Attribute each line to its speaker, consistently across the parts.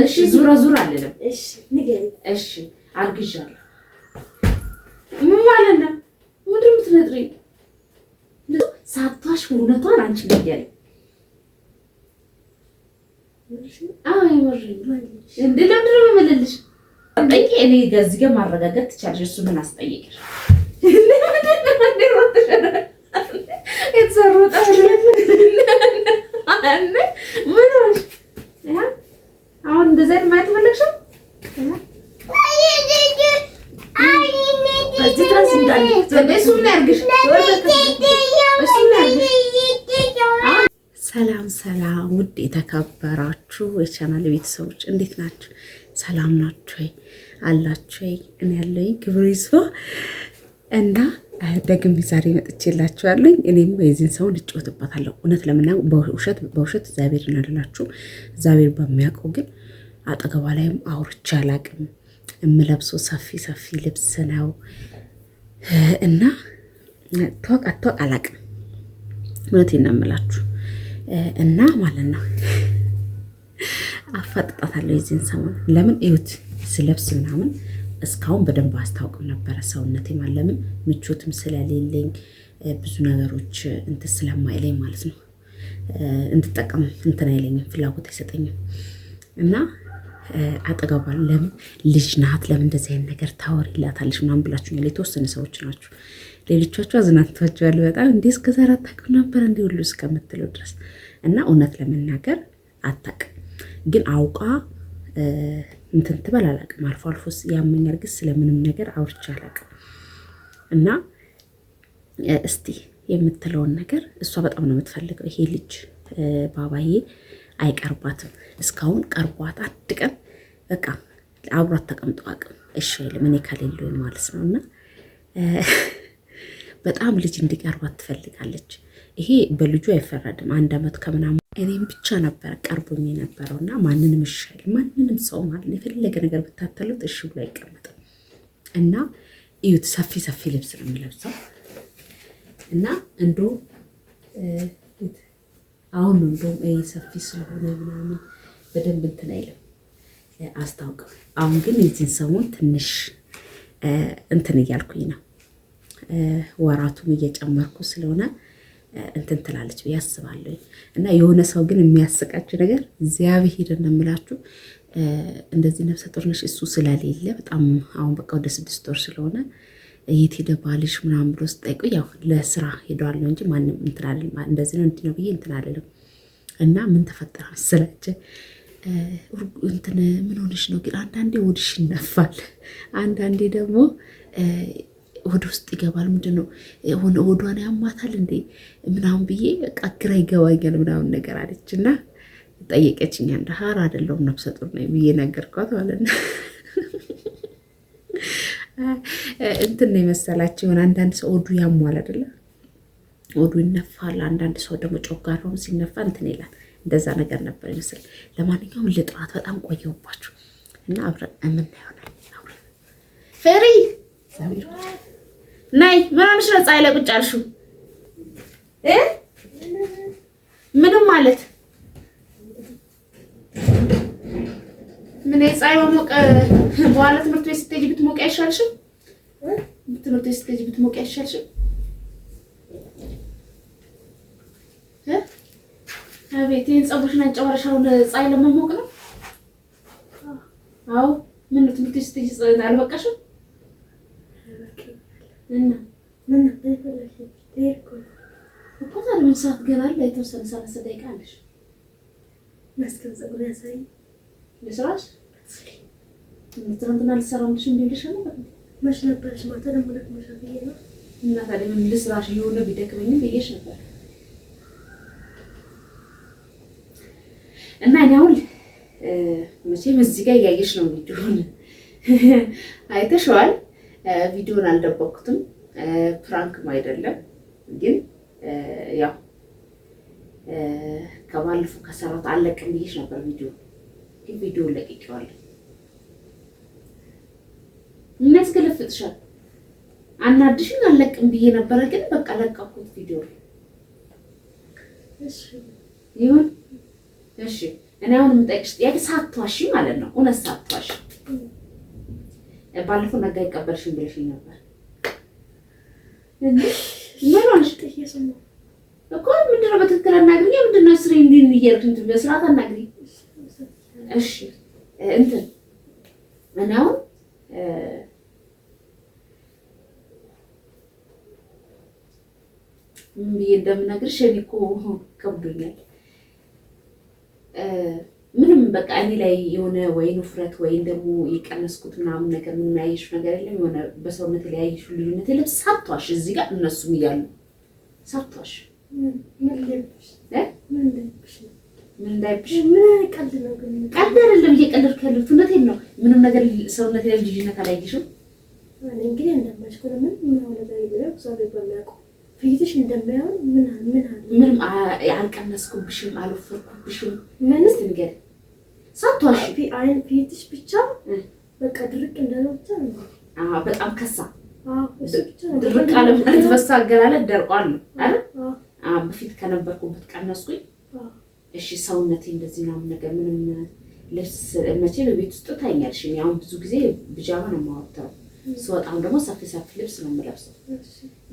Speaker 1: እሺ ዙራ አለለም
Speaker 2: እሺ ንገሪ
Speaker 1: እሺ አርግዣለሁ ምን ማለት ነው ምንድን ነው የምትነግሪኝ ሳታሽ እውነቷን አንቺ ንገሪ አይ ወሬ እንዴ ለምንድን ነው የምልልሽ ጠይቂ እኔ ገዝገ ማረጋገጥ ትቻለሽ እሱ ምን አስጠይቅሽ የተሰሩት ምን ሆነሽ አሁን እንደዛ ማየት ፈለግሽው ሰላም ውድ የተከበራችሁ የቻናል ቤተሰቦች እንዴት ናችሁ? ሰላም ናችሁ ወይ? አላችሁ ወይ? እኔ ያለኝ ክብሩ ይስፋ እና ደግሜ ዛሬ መጥቼላችኋለሁ። እኔም የዚህን ሰው ልጭወትባታለሁ። እውነት ለምናው በውሸት እግዚአብሔር እናደላችሁ እግዚአብሔር በሚያውቀው ግን አጠገቧ ላይም አውርቼ አላቅም። የምለብሰው ሰፊ ልብስ ነው እና ተወቅ አላቅም። እውነቴን ነው የምላችሁ እና ማለት ነው አፋጥጣታለሁ የዚህን ሰሞን ለምን እዩት ስለብስ ምናምን እስካሁን በደንብ አስታውቅም ነበረ ሰውነቴ ማለምን ምቾትም ስለሌለኝ ብዙ ነገሮች እንትን ስለማይለኝ ማለት ነው እንድጠቀም እንትን አይለኝም ፍላጎት አይሰጠኝም እና አጠገቧል ለምን ልጅ ናት ለምን እንደዚህ አይነት ነገር ታወሪላታለሽ ምናምን ብላችሁኛል የተወሰነ ሰዎች ናችሁ ሌሎቻችሁ አዝናንታችኋል በጣም እንዴ እስከዛሬ አታውቅም ነበር እንዴ ሁሉ እስከምትለው ድረስ እና እውነት ለመናገር አታውቅም ግን አውቃ እንትን ትበል አላውቅም አልፎ ያመኛል ግን ስለምንም ነገር አውርቼ አላውቅም እና እስቲ የምትለውን ነገር እሷ በጣም ነው የምትፈልገው ይሄ ልጅ ባባዬ አይቀርባትም እስካሁን ቀርቧት አንድ ቀን በቃ አብሯት ተቀምጦ አቅም እሺ ለምን ከሌለው ማለት ነውና በጣም ልጅ እንዲቀርባት ትፈልጋለች ይሄ በልጁ አይፈረድም 1 አመት ከምናምን እኔም ብቻ ነበር ቀርቦኝ ነበርውና ማንንም ይሻል ማንንም ሰው ማለት የፈለገ ነገር ብታተሉት እሺ ብሎ አይቀመጥም እና እዩት ሰፊ ልብስ ነው የሚለብሰው እና እንዶ አሁን እንደውም ሰፊ ስለሆነ ምናምን በደንብ እንትን አይልም አስታውቅም አሁን ግን የዚህን ሰሞን ትንሽ እንትን እያልኩኝ ነው ወራቱን እየጨመርኩ ስለሆነ እንትን ትላለች ብዬ አስባለሁ እና የሆነ ሰው ግን የሚያስቃችሁ ነገር እግዚአብሔር እንደምላችሁ እንደዚህ ነፍሰ ጡር ነሽ እሱ ስለሌለ በጣም አሁን በቃ ወደ 6 ወር ስለሆነ የት ሄደ ባልሽ ምናምን ብሎ ስጠይቁ ያው ለስራ ሄዷል ነው እንጂ ማንም እንትን አይደለም እንደዚህ ነው እንዴ ነው ብዬ እንትን አይደለም እና ምን ተፈጠረ መሰላችሁ እንትን ምን ሆነሽ ነው ግን አንዳንዴ ወድሽ ይነፋል አንዳንዴ ደግሞ ወደ ውስጥ ይገባል ምንድነው ወዷን ያማታል እንዴ ምናምን ብዬ ቀግራ ይገባኛል ምናምን ነገር አለችና ጠየቀችኝ አንድ ሀራ አይደለም ነፍሰ ጡር ነው ብዬ ነገርኳት ማለት ነው እንትን ነው መሰላችሁ አንዳንድ ሰው ወዱ ያሟል አይደለ ወዱ ይነፋል አንዳንድ ሰው ደግሞ ጮጋራው ሲነፋ እንትን ይላል እንደዛ ነገር ነበር ይመስል ለማንኛውም ልጥራት በጣም ቆየውባችሁ እና አብረን እናየው ነው ፈሪ ሳቢር ናይ ምን ሆነሽ ነው ፀሐይ ላይ ቁጭ አልሽው ምንም ማለት ምን ፀሐይ ወሞቀ በኋላ ትምህርት ቤት ስትሄጂ ብትሞቅ አይሻልሽም ትምህርት ቤት ስትሄጂ ብትሞቅ አይሻልሽም አቤት ይሄን ፀጉርሽን አንጨዋርሻውን ፀሐይ ለመሞቅ ነው አዎ ምን ትምህርት ቤት ስትሄጂ አልበቃሽም እና ምን ተፈለሽ ዴርኮ እኮ ታዲያ ምን ሰዓት ገና አለ የተወሰነ 30 ደቂቃ አለሽ መስከረም ፀጉር ያሳይ ለስራሽ ትናንትና ልሰራው እንዴልሽ ነው መች ነበርሽ ማታ ደግሞ መሻፍዬ ነው እና ታዲያ ምን ልስራሽ የሆነ ቢደክመኝም ብዬሽ ነበር እና እኔ አሁን መቼም እዚህ ጋር እያየሽ ነው ቪዲዮውን አይተሽዋል ቪዲዮውን አልደበኩትም ፕራንክም አይደለም ግን ያው ከባለፈው ከሰራት አለቅም ብዬሽ ነበር ቪዲዮ ለቅቄዋለሁ እናስከለፍትሻል አናድሽኝ አለቅም ብዬ ነበር ግን በቃ ለቀኩት ቪዲዮ እሺ ይሁን እሺ እኔ አሁን የምጠይቅሽ ጥያቄ ሳትዋሺ ማለት ነው፣ እውነት ሳትዋሺ። ባለፈው ነጋ ይቀበልሽኝ ብለሽኝ ነበር እንዴ? ምን ሆነሽ እኮ? ምንድን ነው በትክክል አናግሪኝ። ምንድን ነው ስሬ እንዲህ እያልክ እንትን በስርዓት አናግሪኝ እሺ። እንትን እኔ አሁን ምን ብዬ እንደምነግርሽ እኔ እኮ ከብዶኛል። ምንም በቃ እኔ ላይ የሆነ ወይ ውፍረት ወይም ደግሞ የቀነስኩት ምናምን ነገር ምን ያየሽ ነገር የለም። የሆነ በሰውነት ላይ ያየሽ ልዩነት የለም። ሳትዋሽ እዚህ ጋር እነሱም እያሉ ሳትዋሽ ምን እንዳይብሽ ቀልድ አይደለም እየቀለድኩ ያለሁት እውነቴን ነው። ምንም ነገር ሰውነት ላይ ልዩነት አላየሽም።
Speaker 2: እንግዲህ እንደማሽኮነ ምን ነገር ይበለው እግዚአብሔር በሚያውቀው ፊትሽ እንደማይሆን
Speaker 1: ምንም አልቀነስኩብሽም፣ አልወፈርኩብሽም። ምንስ ንገር ሳትዋሽ
Speaker 2: አይን ፊትሽ ብቻ በቃ ድርቅ እንዳለው ብቻ ነው።
Speaker 1: በጣም ከሳ ድርቅ አለ ማለት በሳ አገላለጥ ደርቋል ነው አይደል? በፊት ከነበርኩበት ቀነስኩኝ። እሺ ሰውነቴ እንደዚህ ነው ነገር ምንም ልብስ መቼ በቤት ውስጥ ታኛልሽ። እኔ አሁን ብዙ ጊዜ ቢጃማ ነው የማወጣው፣ ስወጣም ደግሞ ሰፊ ልብስ ነው የምለብሰው።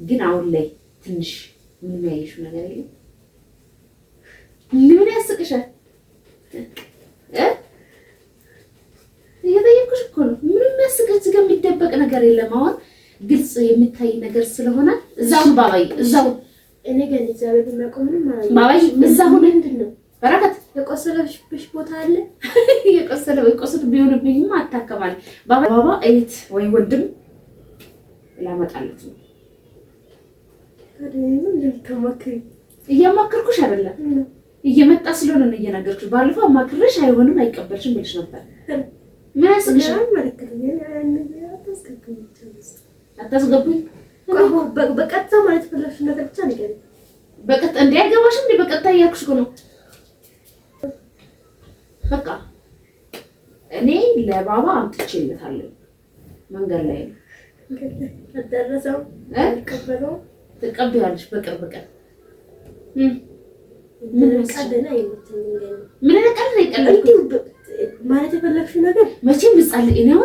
Speaker 1: ግን አሁን ላይ ትንሽ ምን ያየሽው ነገር የለም? ምን ያስቅሻል? እየጠየኩሽ እኮ ነው። ምንም ያስቅሽ እዚህ ጋር የሚደበቅ ነገር የለም። አሁን ግልጽ የሚታይ ነገር ስለሆነ እዛው ባባይ እዛው
Speaker 2: እኔ ግን እግዚአብሔር በሚያውቀው ምንም ማለት ነው።
Speaker 1: ባባይ እዛው ምንድን ነው በረከት
Speaker 2: የቆሰለብሽ ቦታ አለ።
Speaker 1: የቆሰለ ቢሆንብኝማ አታከማል። ባባ እህት ወይ ወንድም ላመጣለት ነው። እያማከርኩሽ አይደለም እየመጣ ስለሆነ ነው እየነገርኩሽ። ባለፈው አማክርሽ አይሆንም አይቀበልሽም ብለሽ ነበር። ምን ያስቅሻል? አታስገቡኝ
Speaker 2: በቀጥታ ማለት ፈለግሽ ነገር ብቻ ንገሪኝ።
Speaker 1: በቀጥታ እንዲያገባሽ እንዴ? በቀጥታ እያልኩሽ እኮ ነው። በቃ እኔ ለባባ አምጥቼለታለሁ። መንገድ ላይ ነው
Speaker 2: አደረሰው ቀበለው
Speaker 1: ትቀበያለሽ በቅርብ ቀን።
Speaker 2: ምን ቀደና ይመተኝ
Speaker 1: ምን
Speaker 2: ማለት የፈለግሽው ነገር
Speaker 1: መቼም ህፃን ልጅ ነው።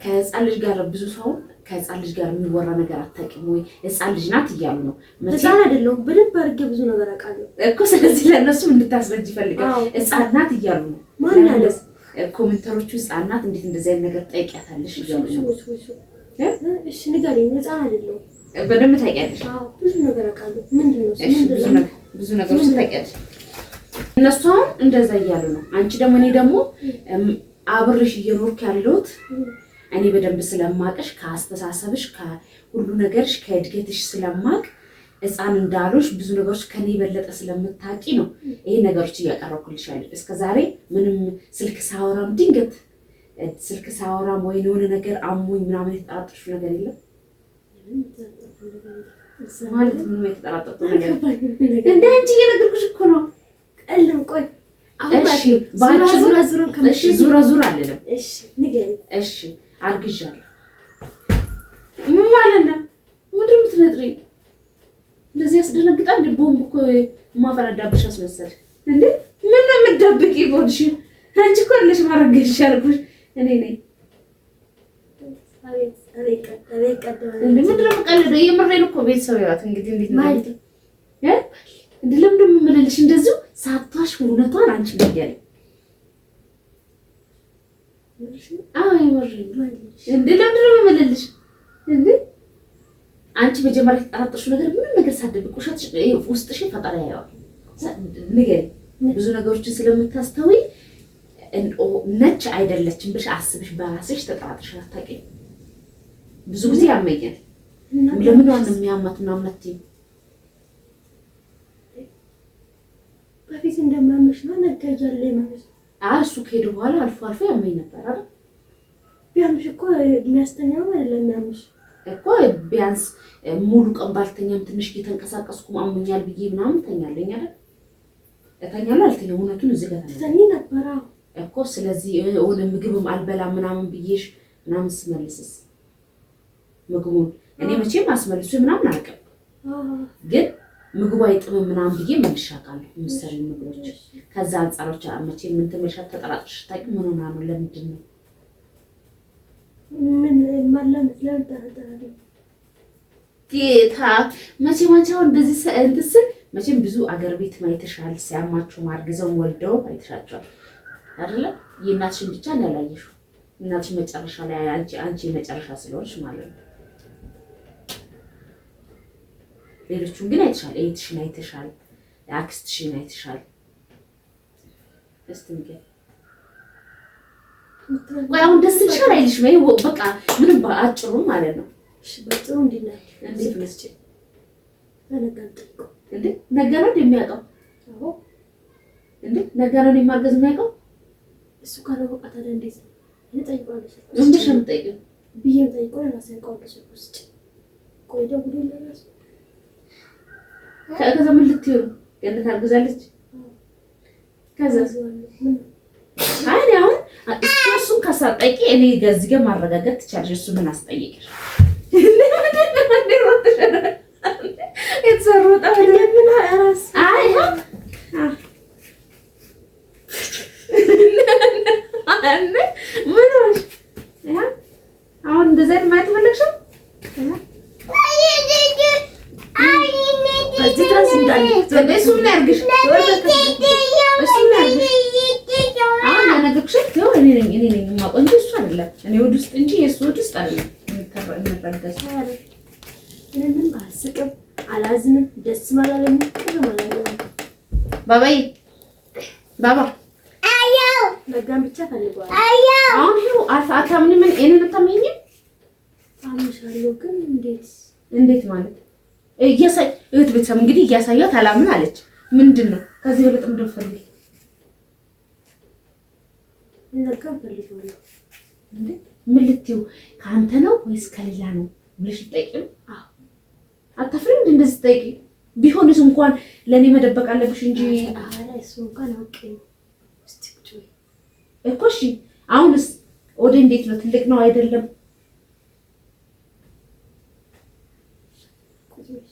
Speaker 1: ከህፃን ልጅ ጋር ብዙ ሰው ከህፃን ልጅ ጋር የሚወራ ነገር አታውቂም ወይ? ህፃን ልጅ ናት እያሉ ነው።
Speaker 2: ህፃን አይደለሁም፣ በደንብ አድርጌ ብዙ ነገር አውቃለሁ
Speaker 1: እኮ። ስለዚህ ለእነሱም እንድታስረጅ ይፈልጋል። ህፃን ናት እያሉ ነው።
Speaker 2: ማን ያለ
Speaker 1: ኮሜንተሮቹ ህፃን ናት እንዴት እንደዚህ አይነት ነገር ጠይቂያታለሽ እያሉ ነው።
Speaker 2: እሺ ንገሪኝ። ህፃን አይደለሁም፣
Speaker 1: በደንብ ታውቂያለሽ።
Speaker 2: ብዙ ነገር አውቃለሁ። ምንድን ነው
Speaker 1: ብዙ ነገሮች ታውቂያለሽ። እነሱ አሁን እንደዛ እያሉ ነው። አንቺ ደግሞ እኔ ደግሞ አብሬሽ እየኖርኩ ያለሁት እኔ በደንብ ስለማቅሽ ከአስተሳሰብሽ ከሁሉ ነገርሽ ከእድገትሽ ስለማቅ ህፃን እንዳሉሽ ብዙ ነገሮች ከኔ የበለጠ ስለምታውቂ ነው ይሄ ነገሮች እያቀረብኩልሽ ያለ። እስከዛሬ ምንም ስልክ ሳወራም ድንገት ስልክ ሳወራም ወይ የሆነ ነገር አሞኝ ምናምን የተጠራጠርሽ ነገር የለም ማለት ምንም የተጠራጠርኩ ነገር እንደ አንቺ እየነገርኩሽ እኮ ነው።
Speaker 2: ቀልም ቆይ
Speaker 1: እሺ ዙራ ዙራ አለለም።
Speaker 2: እሺ ንገሪኝ።
Speaker 1: እሺ አርግዣለሁ። ምን ማለት ነው? ምንድን ነው የምትነጥሪኝ? እንደዚህ ያስደነግጣል። ቦምብ እኮ ማፈረዳብሽ አስመሰል እንዴ? ምን ነው የምትደብቂ? ጎድሽ አንቺ እኮ አለሽ ማረገሽ ያልኩሽ እኔ ነኝ። ምንድን ነው የምቀልደው? የምሬን እኮ ቤተሰብ ያት እንግዲህ እንዴት ማለት ነው እንዴ? ለምንድን ነው የምልልሽ እንደዚሁ ሳትዋሽ እውነቷን አንቺ ንገሪኝ። አዎ የምሬን እንዴ? ለምንድን ነው የምልልሽ እንዴ? አንቺ መጀመሪያ የተጠራጠርሽው ነገር ምንም ነገር ሳትደብቅ ውስጥሽን ፈጣሪ ያየዋል። ንገሪኝ። ብዙ ነገሮችን ስለምታስተውይ ነጭ አይደለችም ብለሽ አስብሽ በራስሽ ተጠራጥርሽ አታውቂም። ብዙ ጊዜ ያመኛል። ለምን ነው የሚያማት ምናምን አትይም?
Speaker 2: በፊት እንደማመሽ ነው ነገጃለ ማለት
Speaker 1: እሱ ከሄደ በኋላ አልፎ አልፎ ያመኝ ነበር አይደል?
Speaker 2: ቢያምሽ እኮ የሚያስተኛው አይደለም የሚያምሽ
Speaker 1: እኮ ቢያንስ ሙሉ ቀን ባልተኛም ትንሽ እየተንቀሳቀስኩ አሞኛል ብዬ ምናምን ተኛለኝ አይደል? እተኛለሁ አልተኛም። እውነቱን እዚህ ጋር
Speaker 2: ተኝ ነበር
Speaker 1: እኮ። ስለዚህ የሆነ ምግብም አልበላም ምናምን ብዬሽ ምናምን ስመልስስ ምግቡን እኔ መቼም አስመልሱ ምናምን አልቀም፣ ግን ምግቡ አይጥምም ምናምን ብዬ መልሼ አውቃለሁ። የምትሰሪው ምግቦች ከዛ አንጻሮች መቼም ምን ትመልሻት ተጠራጥረሽ ታውቂ? ምን ሆና ነው? ለምንድን ነው
Speaker 2: ምን ማለምት ለምታረጣሪ
Speaker 1: ጌታ መቼም አንቺ አሁን እንደዚህ እንትን መቼም ብዙ አገር ቤት ማይተሻል ሲያማችሁ ማርግዘው ወልደው አይተሻቸዋል አይደለ? የእናትሽን ብቻ እንዳላየሽው እናትሽ መጨረሻ ላይ አንቺ መጨረሻ ስለሆንሽ ማለት ነው። ሌሎቹን ግን አይተሻል። እህትሽን አይተሻል፣ አክስትሽን አይተሻል። እስቲ ንገሪ ቆይ አሁን ደስ ይልሻል አይልሽ ወይ? በቃ ምንም በአጭሩ ማለት ነው።
Speaker 2: እሺ በጥሩ እንዴት መስጭ ተነጋግጠው
Speaker 1: እንዴ ነገ ነው የሚያውቀው?
Speaker 2: አዎ
Speaker 1: እንዴ ነገ ነው የማርገዝ የሚያውቀው?
Speaker 2: እሱ ካለው በቃ ታዲያ እንዴት ነው? እኔ ጠይቀዋለሁ።
Speaker 1: እንዴት ነው የምጠይቀው?
Speaker 2: ብዬሽ ጠይቀው ራሴ ያውቀዋለሁ። ውስጥ ቆይ ደውሎልኝ ራሱ
Speaker 1: ከዛ ምን ልትይው ነው? ገነት አርግዛለች። ከዛ አይ አሁን እሱን ካሳጠቂ እኔ ገዝገ ማረጋገጥ ትቻለሽ። እሱ ምን አስጠይቅሽ? የተሰሩት ምን አራስ አይ ምን ሆነሽ? አሁን እንደዛ ማየት ፈለግሽው? እዚህ ድረስ እንዳለ እሱ ምን ያርግሽ? አሁን ያነገርኩሽ ነው። እኔ ነኝ የማውቀው እንጂ እሱ አይደለም። እኔ ወደ ውስጥ እንጂ የእሱ ወደ ውስጥ አይደለም። እንተረጋጋሽ
Speaker 2: ምንም አልስቅም፣ አላዝንም፣ ደስ ማላለኝ
Speaker 1: ባባዬ ባባ
Speaker 2: አያው ለጋም ብቻ ፈልጓል።
Speaker 1: አሁን ይኸው አታምኒ ምን እኔን አታምኚኝ?
Speaker 2: አምሻለሁ ግን
Speaker 1: እንዴት ማለት እያሳይ እህት ቤተሰብ እንግዲህ እያሳያት አላምን አለች። ምንድን ነው ከዚህ በለጥ እንደፈልግ
Speaker 2: ለጋም ፈልጓል
Speaker 1: እንዴ? ምን ልትይው ከአንተ ነው ወይስ ከሌላ ነው ብለሽ ትጠይቂው?
Speaker 2: አዎ
Speaker 1: አታፍሪም? እንደዚህ ትጠይቂ ቢሆንስ እንኳን ለኔ መደበቅ አለብሽ እንጂ
Speaker 2: አረ እሱ እንኳን አውቄው
Speaker 1: እኮ እሺ። አሁንስ ወደ እንዴት ነው? ትልቅ ነው አይደለም?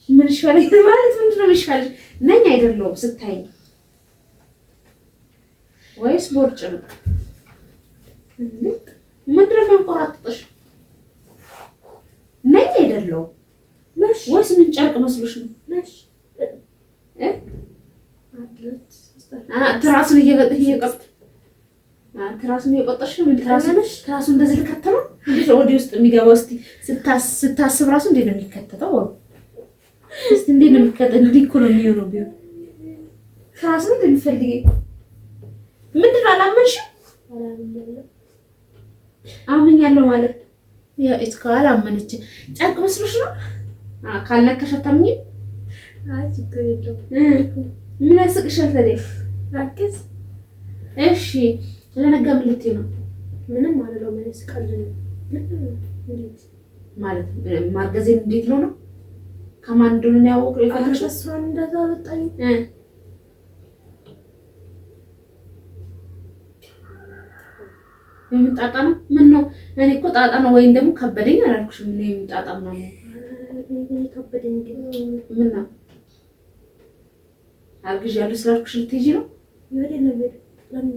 Speaker 1: ምን ይሻለኝ ማለት ምንድን ነው የሚሻለሽ? ነኝ አይደለሁም ስታይ ወይስ ቦርጭ ነው? ምንድን ነው የሚያንቆራጥጥሽ? ነኝ አይደለሁም ወይስ ምን ጨርቅ መስሎሽ ነው? ትራሱን እየቀጥ ትራሱን እየቆጠርሽ ነው? ትራሱ እንደዚህ ልከተለው እንዴት ነው ወደ ውስጥ የሚገባው? እስቲ ስታስብ ራሱ እንዴት ነው የሚከተተው? እስቲ እንዴት ነው የሚከተተው? እንዴት እኮ ነው የሚሆነው? ቢሆን ትራሱ ነው እንደሚፈልገኝ ምንድን ነው? አላመንሽም? አምኛለሁ ማለት ያው እስካል አመነች ጨርቅ መስሎሽ ነው? ካልነካሽ አታምኚም?
Speaker 2: አይ ችግር የለውም።
Speaker 1: ምን ያስቅሻል ታዲያ?
Speaker 2: አክስ
Speaker 1: እሺ ለነጋ ምን ልትይ ነው?
Speaker 2: ምንም አለው ምን ያስቃል
Speaker 1: ማለት ማርገዜን እንዴት ነው ነው ከማን እንደሆነ ያወቀው የፈለግሽ
Speaker 2: እሷን እንደዛ ወጣኝ
Speaker 1: የምጣጣ ነው? ምን ነው እኔ እኮ ጣጣ ነው ወይም ደግሞ ከበደኝ አላልኩሽም? ምን የምጣጣ ነው?
Speaker 2: ከበደኝ
Speaker 1: ምን ነው አርግዣለሁ ስላልኩሽ ልትሄጂ ነው?
Speaker 2: ለምን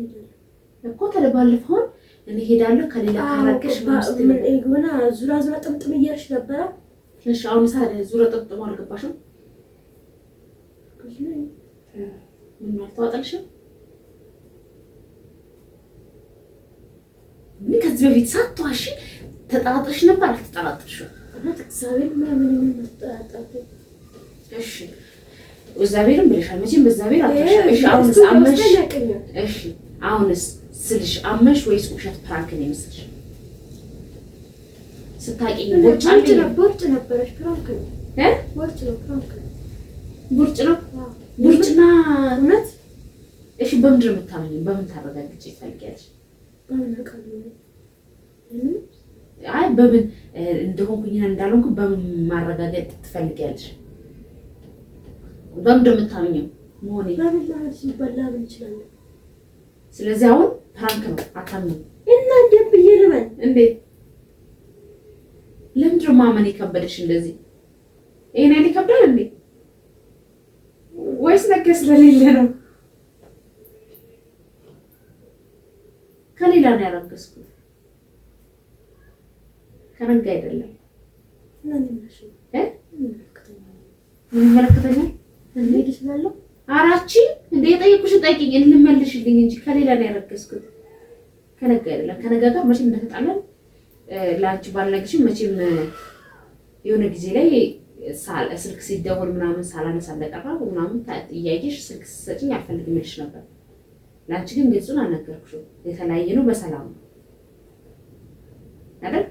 Speaker 1: እኮ ባለፈው እኔ ሄዳለሁ ከሌላ ካራከሽ
Speaker 2: ሆነ ዙራ ጥምጥም እያልሽ ነበረ።
Speaker 1: እሺ አሁን ታዲያ ዙራ ጥምጥም አልገባሽም? ምን አልተዋጠልሽም? ምን ከዚህ በፊት ሳትዋሺ ተጠራጥረሽ ነበር? አልተጠራጥርሽም?
Speaker 2: እግዚአብሔር ምን ተጠራጥረሽ?
Speaker 1: እሺ እግዚአብሔርን ብለሻል መቼም በእግዚአብሔር አትዋሺም። እሺ አሁንስ አመንሽ? እሺ አሁንስ ስልሽ አመንሽ ወይስ ውሸት ፕራንክ ነው የሚመስልሽ? ስታቂኝ ቦርጭ
Speaker 2: ነበረሽ ፕራንክ ነው ቦርጭ ነው ፕራንክ ነው
Speaker 1: ቦርጭ ነው ቦርጭና እውነት። እሺ በምንድን ነው የምታመኚው? በምን ታረጋግጪ ትፈልጊያለሽ?
Speaker 2: በምን አውቃለሁ?
Speaker 1: አይ በምን እንደሆንኩኝ እንዳልሆንኩ በምን ማረጋገጥ ትፈልጊያለሽ? በምንድን ነው የምታመኚው? መሆኔ
Speaker 2: በምን ማለት ሲበላ ምን ይችላል?
Speaker 1: ስለዚህ አሁን ፕራንክ ነው አታምኚም
Speaker 2: እና እንዴት ብዬ ልበል?
Speaker 1: እንዴት ለምንድን ነው ማመን የከበደሽ እንደዚህ? ይሄን አይደል ይከብዳል እንዴ? ወይስ ነገ ስለሌለ ነው? ከሌላ ነው ያረገዝኩት። ከነጋ አይደለም። ምን ይመለከተኛል? እንዴት ይችላል? አራቺ እንደ የጠየቁሽን ጠይቂኝ እንመልሽልኝ እንጂ ከሌላ ነው ያረገዝኩት። ከነጋ አይደለም። ከነጋ ጋር መቼም እንደተጣላን ላንቺ ባልነግርሽም መቼም የሆነ ጊዜ ላይ ስልክ ሲደወል ምናምን ሳላነሳ እንደቀረው ምናምን እያየሽ ስልክ ስትሰጪኝ አልፈልግም እልሽ ነበር። ላንቺ ግን ግልጹን አልነገርኩሽም። የተለያየ ነው በሰላም ነው አይደል?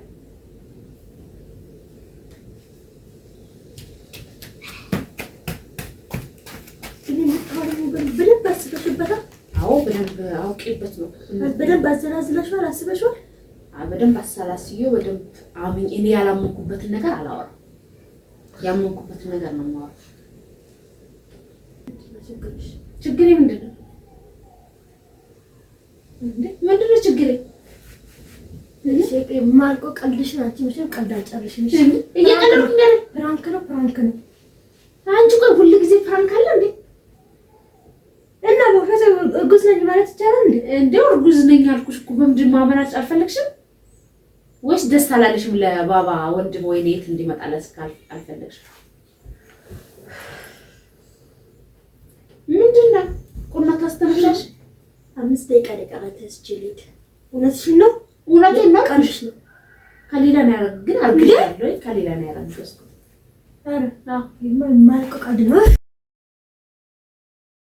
Speaker 2: በደንብ አስበሽበታል?
Speaker 1: አዎ በደንብ አውቄበት ነው።
Speaker 2: በደንብ አዘላዝለሽዋል? አስበሽዋል?
Speaker 1: በደንብ አሰላስዬው በደንብ አምኜ እኔ ያላመንኩበትን ነገር አላወራም። ያመንኩበትን ነገር ነው የማወራው። ችግሬ ምንድን ነው? ምንድን ነው ችግሬ?
Speaker 2: ማልቆ ቀልድሽን አንቺ መቼም ቀልድ አልጨርሽም።
Speaker 1: እየቀለድኩኝ አይደል?
Speaker 2: ፕራንክ ነው ፕራንክ ነው።
Speaker 1: አንቺ ቆይ ሁሉ ጊዜ ፕራንክ አለ እንዴ?
Speaker 2: እና በፈተ እርጉዝ ነኝ ማለት ይቻላል እንዴ?
Speaker 1: እንደው እርጉዝ ነኝ አልኩሽ እኮ በምንድን ማመናጭ አልፈለግሽም ወይስ ደስ አላለሽም? ለባባ ወንድም ወይ የት እንዲመጣለት አልፈለግሽም? ምንድን ነው ቁና ታስተምሻሽ?
Speaker 2: 5 ደቂቃ ለቀረት እስችልት። እውነትሽን ነው?
Speaker 1: እውነቴን ነው።
Speaker 2: ቀልድሽ ነው?
Speaker 1: ከሌላ ነው ያረግ ግን አርግሻለሁ ወይ ከሌላ ነው ያረግሽው?
Speaker 2: አረ አዎ ማልቆ ቀልድ ነው።